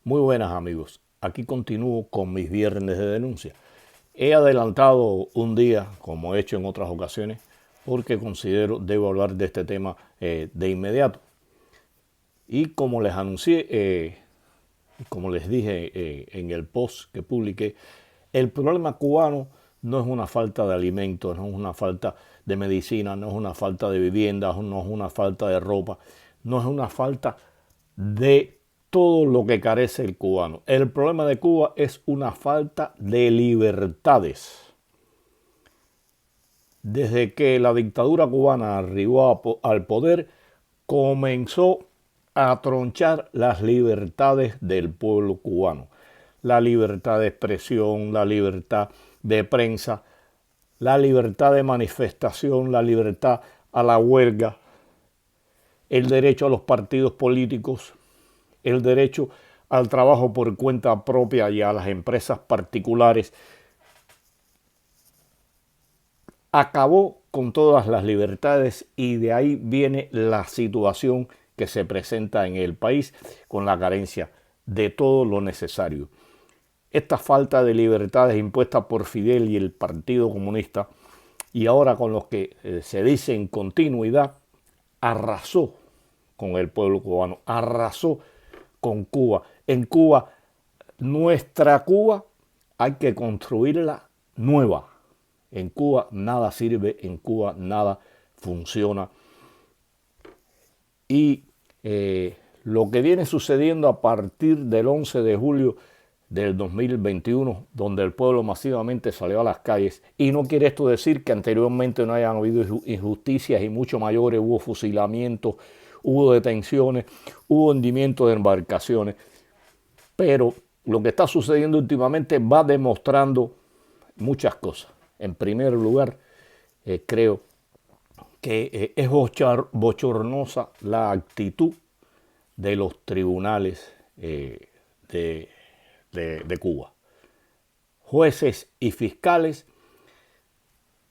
Muy buenas amigos, aquí continúo con mis viernes de denuncia. He adelantado un día, como he hecho en otras ocasiones, porque considero debo hablar de este tema de inmediato. Y como les anuncié, como les dije en el post que publiqué, el problema cubano no es una falta de alimentos, no es una falta de medicina, no es una falta de viviendas, no es una falta de ropa, no es una falta de todo lo que carece el cubano. El problema de Cuba es una falta de libertades. Desde que la dictadura cubana arribó al poder, comenzó a tronchar las libertades del pueblo cubano. La libertad de expresión, la libertad de prensa, la libertad de manifestación, la libertad a la huelga, el derecho a los partidos políticos, el derecho al trabajo por cuenta propia y a las empresas particulares. Acabó con todas las libertades y de ahí viene la situación que se presenta en el país con la carencia de todo lo necesario. Esta falta de libertades impuesta por Fidel y el Partido Comunista, y ahora con los que se dice en continuidad, arrasó con el pueblo cubano, arrasó con Cuba. En Cuba, nuestra Cuba, hay que construirla nueva. En Cuba nada sirve, en Cuba nada funciona. Y lo que viene sucediendo a partir del 11 de julio del 2021, donde el pueblo masivamente salió a las calles, y no quiere esto decir que anteriormente no hayan habido injusticias y mucho mayores, hubo fusilamientos, hubo detenciones, hubo hundimiento de embarcaciones, pero lo que está sucediendo últimamente va demostrando muchas cosas. En primer lugar, creo que es bochornosa la actitud de los tribunales de Cuba. Jueces y fiscales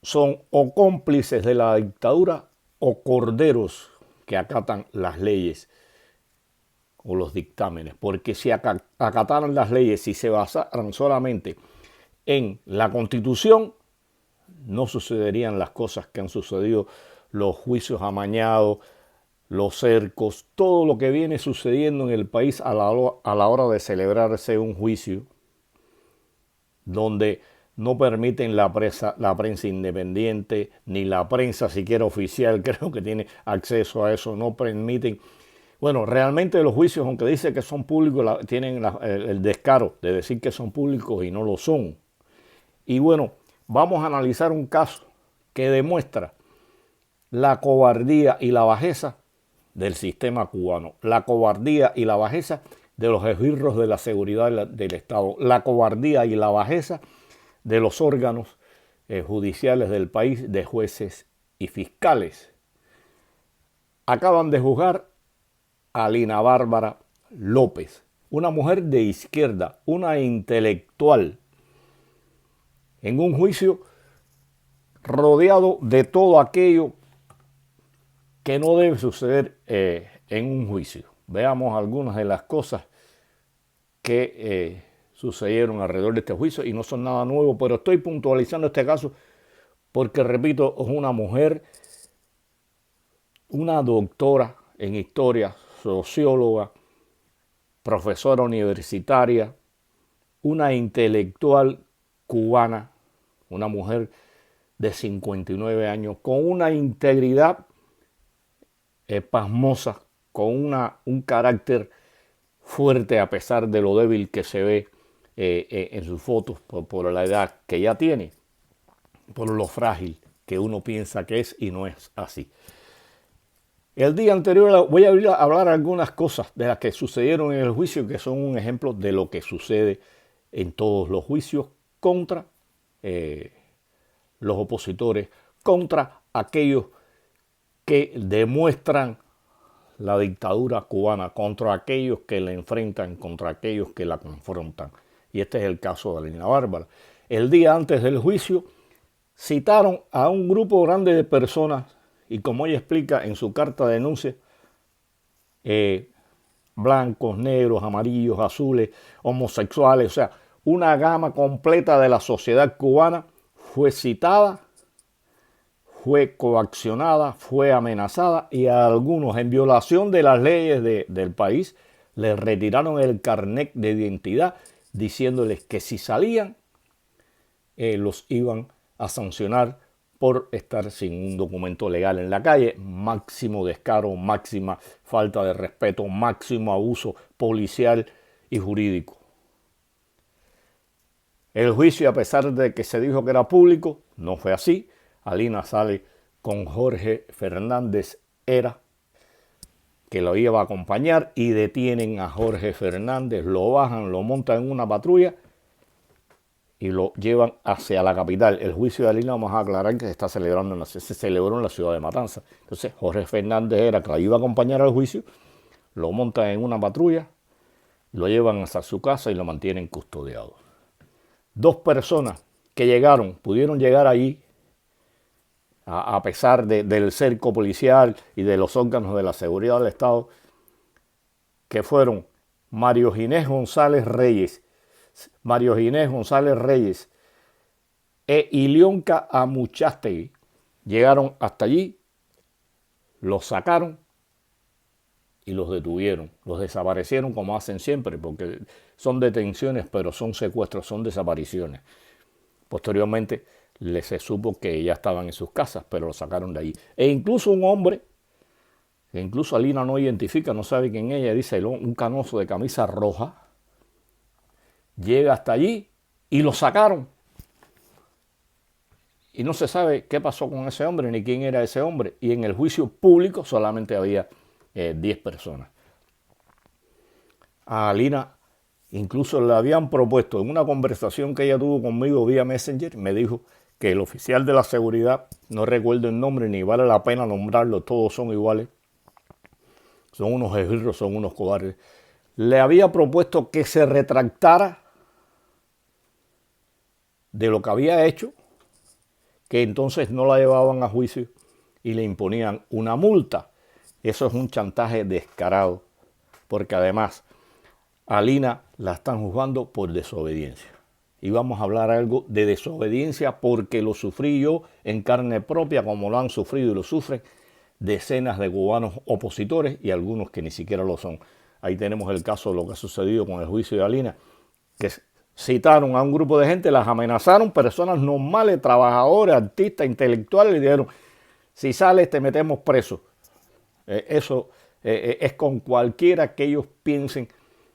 son o cómplices de la dictadura o corderos que acatan las leyes o los dictámenes, porque si acataran las leyes y se basaran solamente en la Constitución, no sucederían las cosas que han sucedido, los juicios amañados, los cercos, todo lo que viene sucediendo en el país a la hora de celebrarse un juicio, donde no permiten la prensa independiente, ni la prensa siquiera oficial, creo que tiene acceso a eso, no permiten. Bueno, realmente los juicios, aunque dice que son públicos, tienen el descaro de decir que son públicos y no lo son. Y bueno, vamos a analizar un caso que demuestra la cobardía y la bajeza del sistema cubano, la cobardía y la bajeza de los esbirros de la seguridad del Estado, la cobardía y la bajeza de los órganos judiciales del país, de jueces y fiscales. Acaban de juzgar a Lina Bárbara López, una mujer de izquierda, una intelectual, en un juicio rodeado de todo aquello que no debe suceder en un juicio. Veamos algunas de las cosas que sucedieron alrededor de este juicio y no son nada nuevo, pero estoy puntualizando este caso porque, repito, es una mujer, una doctora en historia, socióloga, profesora universitaria, una intelectual cubana, una mujer de 59 años, con una integridad pasmosa, con un carácter fuerte a pesar de lo débil que se ve en sus fotos por la edad que ya tiene, por lo frágil que uno piensa que es y no es así. El día anterior voy a hablar algunas cosas de las que sucedieron en el juicio que son un ejemplo de lo que sucede en todos los juicios contra los opositores, contra aquellos que demuestran la dictadura cubana, contra aquellos que la enfrentan, contra aquellos que la confrontan. Y este es el caso de Lina Bárbara. El día antes del juicio citaron a un grupo grande de personas y, como ella explica en su carta de denuncia, blancos, negros, amarillos, azules, homosexuales, o sea, una gama completa de la sociedad cubana fue citada, fue coaccionada, fue amenazada y a algunos, en violación de las leyes del país, les retiraron el carnet de identidad diciéndoles que si salían los iban a sancionar por estar sin un documento legal en la calle. Máximo descaro, máxima falta de respeto, máximo abuso policial y jurídico. El juicio, a pesar de que se dijo que era público, no fue así. Alina sale con Jorge Fernández Era, que lo iba a acompañar, y detienen a Jorge Fernández, lo bajan, lo montan en una patrulla y lo llevan hacia la capital. El juicio de Alina, vamos a aclarar que se celebró en la ciudad de Matanzas. Entonces Jorge Fernández Era, que la iba a acompañar al juicio, lo montan en una patrulla, lo llevan hasta su casa y lo mantienen custodiado. 2 personas que pudieron llegar allí, a pesar del cerco policial y de los órganos de la seguridad del Estado, que fueron Mario Ginés González Reyes e Ilionka Amuchastegui. Llegaron hasta allí, los sacaron y los detuvieron, los desaparecieron como hacen siempre, porque son detenciones, pero son secuestros, son desapariciones. Posteriormente se supo que ya estaban en sus casas, pero los sacaron de allí. E incluso un hombre, que incluso Alina no identifica, no sabe quién es, ella dice un canoso de camisa roja, llega hasta allí y lo sacaron. Y no se sabe qué pasó con ese hombre ni quién era ese hombre. Y en el juicio público solamente había 10 personas. A Alina incluso le habían propuesto, en una conversación que ella tuvo conmigo vía Messenger, me dijo que el oficial de la seguridad, no recuerdo el nombre ni vale la pena nombrarlo, todos son iguales, son unos esbirros, son unos cobardes, le había propuesto que se retractara de lo que había hecho, que entonces no la llevaban a juicio y le imponían una multa. Eso es un chantaje descarado, porque además a Alina la están juzgando por desobediencia. Y vamos a hablar algo de desobediencia porque lo sufrí yo en carne propia, como lo han sufrido y lo sufren decenas de cubanos opositores y algunos que ni siquiera lo son. Ahí tenemos el caso de lo que ha sucedido con el juicio de Alina, que citaron a un grupo de gente, las amenazaron, personas normales, trabajadores, artistas, intelectuales, y dijeron, si sales te metemos preso. Eso es con cualquiera que ellos piensen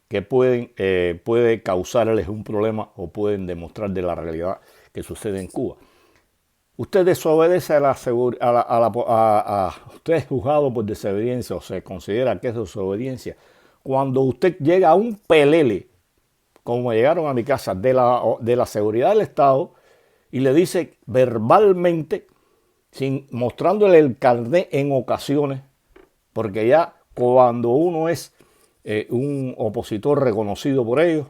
que puede causarles un problema o pueden demostrar de la realidad que sucede en Cuba. Usted desobedece usted es juzgado por desobediencia o se considera que es desobediencia cuando usted llega a un pelele, como llegaron a mi casa, de la seguridad del Estado y le dice verbalmente, mostrándole el carnet en ocasiones, porque ya cuando uno es un opositor reconocido por ellos,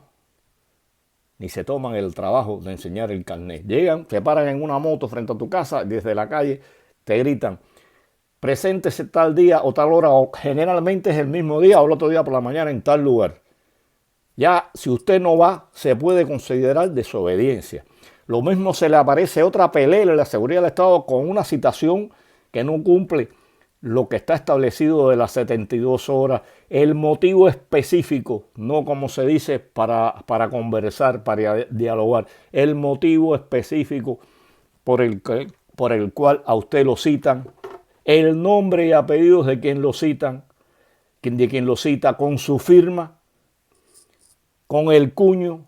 ni se toman el trabajo de enseñar el carnet. Llegan, se paran en una moto frente a tu casa, desde la calle te gritan, preséntese tal día o tal hora, o generalmente es el mismo día o el otro día por la mañana en tal lugar. Ya si usted no va, se puede considerar desobediencia. Lo mismo se le aparece otra pelea en la seguridad del Estado con una citación que no cumple lo que está establecido de las 72 horas, el motivo específico, no como se dice para conversar, para dialogar, el motivo específico por el cual a usted lo citan, el nombre y apellidos de quien lo citan, de quien lo cita con su firma, con el cuño,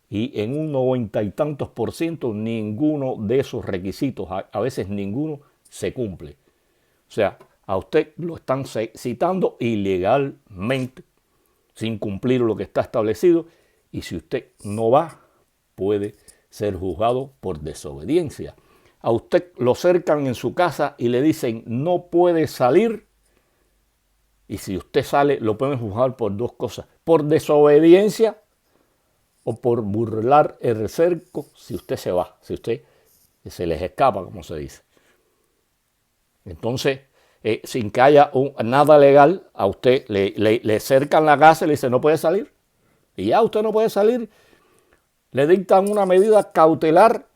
y en un 90 y tantos % ninguno de esos requisitos, a veces ninguno, se cumple. O sea, a usted lo están citando ilegalmente, sin cumplir lo que está establecido, y si usted no va, puede ser juzgado por desobediencia. A usted lo cercan en su casa y le dicen no puede salir, y si usted sale lo pueden juzgar por 2 cosas, por desobediencia o por burlar el cerco si usted se va, si usted se les escapa, como se dice. Entonces, sin que haya nada legal, a usted le cercan la casa y le dicen no puede salir. Y ya usted no puede salir. Le dictan una medida cautelar,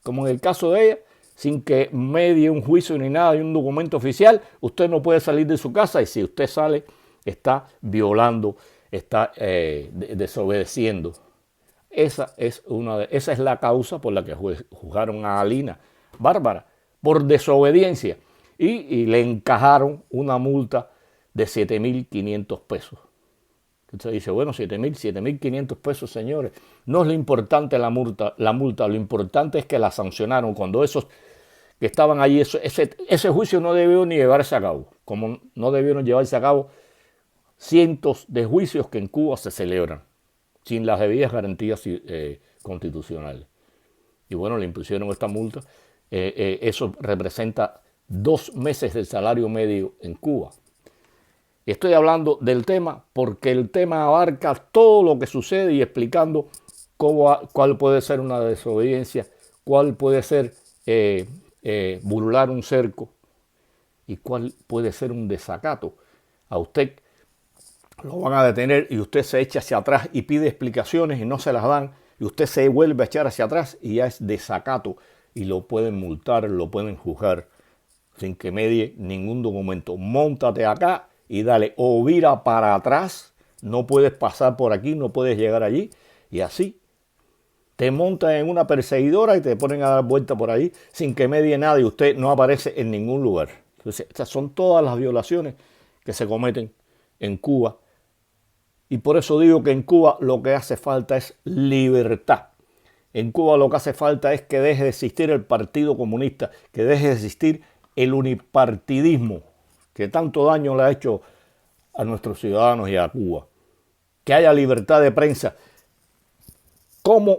como en el caso de ella, sin que medie un juicio ni nada, ni un documento oficial. Usted no puede salir de su casa y si usted sale, está violando, está desobedeciendo. Esa es la causa por la que juzgaron a Alina Bárbara, por desobediencia. Y le encajaron una multa de 7.500 pesos. Usted dice, bueno, 7.500 pesos, señores. No es lo importante la multa, lo importante es que la sancionaron cuando esos que estaban allí, ese juicio no debió ni llevarse a cabo, como no debieron llevarse a cabo cientos de juicios que en Cuba se celebran, sin las debidas garantías constitucionales. Y bueno, le impusieron esta multa. Eso representa 2 meses del salario medio en Cuba. Estoy hablando del tema porque el tema abarca todo lo que sucede y explicando cuál puede ser una desobediencia, cuál puede ser burlar un cerco y cuál puede ser un desacato. A usted lo van a detener y usted se echa hacia atrás y pide explicaciones y no se las dan y usted se vuelve a echar hacia atrás y ya es desacato y lo pueden multar, lo pueden juzgar sin que medie ningún documento. Móntate acá y dale, o vira para atrás, no puedes pasar por aquí, no puedes llegar allí, y así te montan en una perseguidora y te ponen a dar vuelta por ahí sin que medie nada y usted no aparece en ningún lugar. Entonces, estas son todas las violaciones que se cometen en Cuba, y por eso digo que en Cuba lo que hace falta es libertad. En Cuba lo que hace falta es que deje de existir el Partido Comunista, que deje de existir el unipartidismo que tanto daño le ha hecho a nuestros ciudadanos y a Cuba. Que haya libertad de prensa. ¿Cómo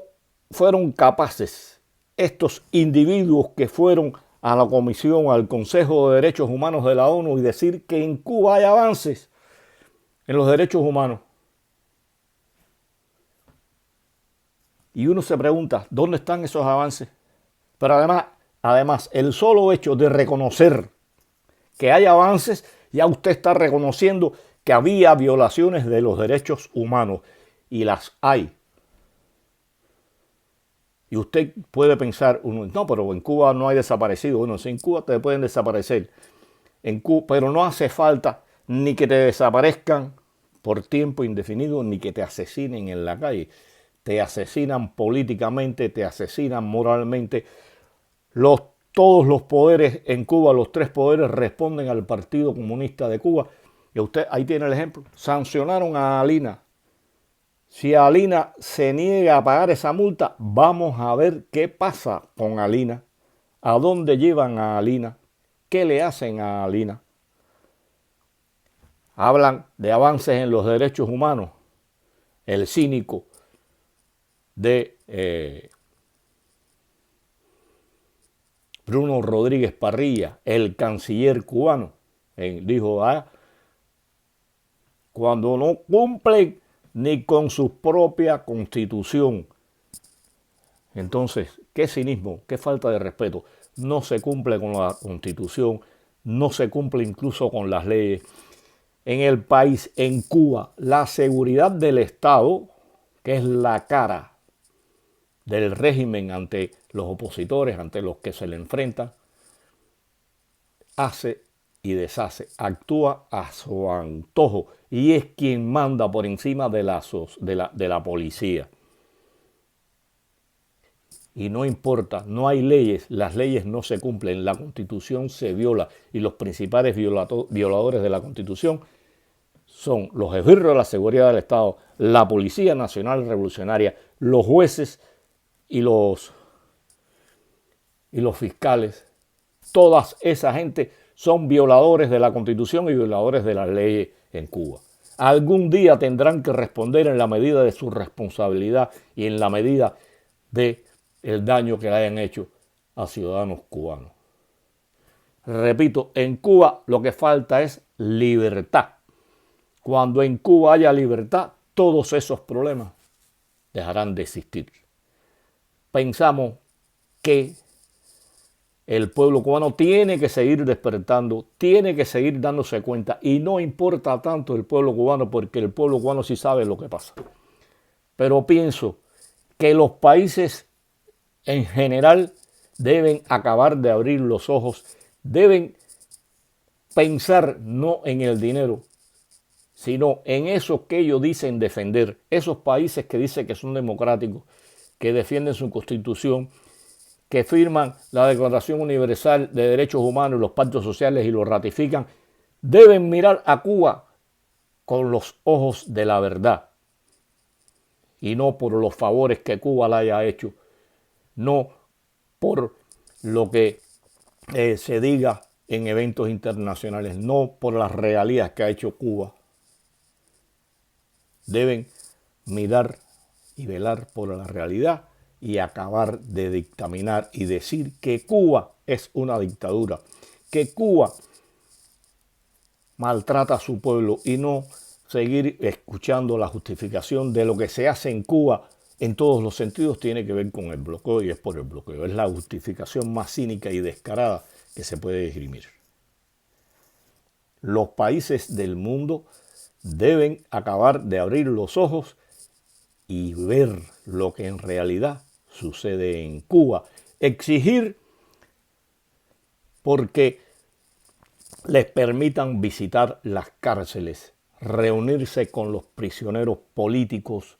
fueron capaces estos individuos que fueron a la Comisión, al Consejo de Derechos Humanos de la ONU y decir que en Cuba hay avances en los derechos humanos? Y uno se pregunta, ¿dónde están esos avances? Pero además, el solo hecho de reconocer que hay avances, ya usted está reconociendo que había violaciones de los derechos humanos y las hay. Y usted puede pensar, no, pero en Cuba no hay desaparecidos. Bueno, sí, en Cuba te pueden desaparecer, pero no hace falta ni que te desaparezcan por tiempo indefinido, ni que te asesinen en la calle. Te asesinan políticamente, te asesinan moralmente. Todos los poderes en Cuba, los 3 poderes responden al Partido Comunista de Cuba. Y usted ahí tiene el ejemplo. Sancionaron a Alina. Si Alina se niega a pagar esa multa, vamos a ver qué pasa con Alina. ¿A dónde llevan a Alina? ¿Qué le hacen a Alina? Hablan de avances en los derechos humanos. El cínico de Bruno Rodríguez Parrilla, el canciller cubano, dijo, cuando no cumplen ni con su propia constitución. Entonces, qué cinismo, qué falta de respeto. No se cumple con la constitución, no se cumple incluso con las leyes. En el país, en Cuba, la seguridad del Estado, que es la cara del régimen ante los opositores, ante los que se le enfrentan, hace y deshace, actúa a su antojo y es quien manda por encima de la policía. Y no importa, no hay leyes, las leyes no se cumplen, la Constitución se viola y los principales violadores de la Constitución son los esbirros de la seguridad del Estado, la Policía Nacional Revolucionaria, los jueces y los fiscales. Toda esa gente son violadores de la Constitución y violadores de las leyes en Cuba. Algún día tendrán que responder en la medida de su responsabilidad y en la medida de el daño que le hayan hecho a ciudadanos cubanos. Repito, en Cuba lo que falta es libertad. Cuando en Cuba haya libertad, todos esos problemas dejarán de existir. Pensamos que El pueblo cubano tiene que seguir despertando, tiene que seguir dándose cuenta y no importa tanto el pueblo cubano porque el pueblo cubano sí sabe lo que pasa. Pero pienso que los países en general deben acabar de abrir los ojos, deben pensar no en el dinero, sino en eso que ellos dicen defender, esos países que dicen que son democráticos, que defienden su constitución, que firman la Declaración Universal de Derechos Humanos y los pactos sociales y los ratifican, deben mirar a Cuba con los ojos de la verdad y no por los favores que Cuba le haya hecho, no por lo que se diga en eventos internacionales, no por las regalías que ha hecho Cuba. Deben mirar y velar por la realidad y acabar de dictaminar y decir que Cuba es una dictadura, que Cuba maltrata a su pueblo y no seguir escuchando la justificación de lo que se hace en Cuba en todos los sentidos tiene que ver con el bloqueo y es por el bloqueo. Es la justificación más cínica y descarada que se puede esgrimir. Los países del mundo deben acabar de abrir los ojos y ver lo que en realidad sucede en Cuba. Exigir porque les permitan visitar las cárceles, reunirse con los prisioneros políticos,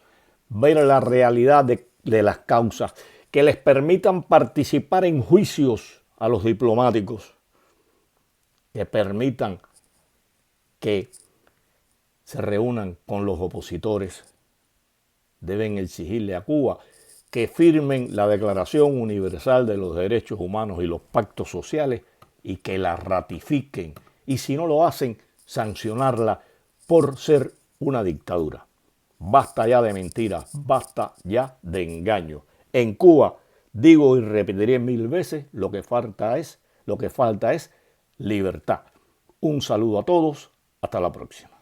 ver la realidad de las causas, que les permitan participar en juicios a los diplomáticos, que permitan que se reúnan con los opositores. Deben exigirle a Cuba que firmen la Declaración Universal de los Derechos Humanos y los pactos sociales y que la ratifiquen. Y si no lo hacen, sancionarla por ser una dictadura. Basta ya de mentiras, basta ya de engaños. En Cuba, digo y repetiré 1000 veces, lo que falta es libertad. Un saludo a todos, hasta la próxima.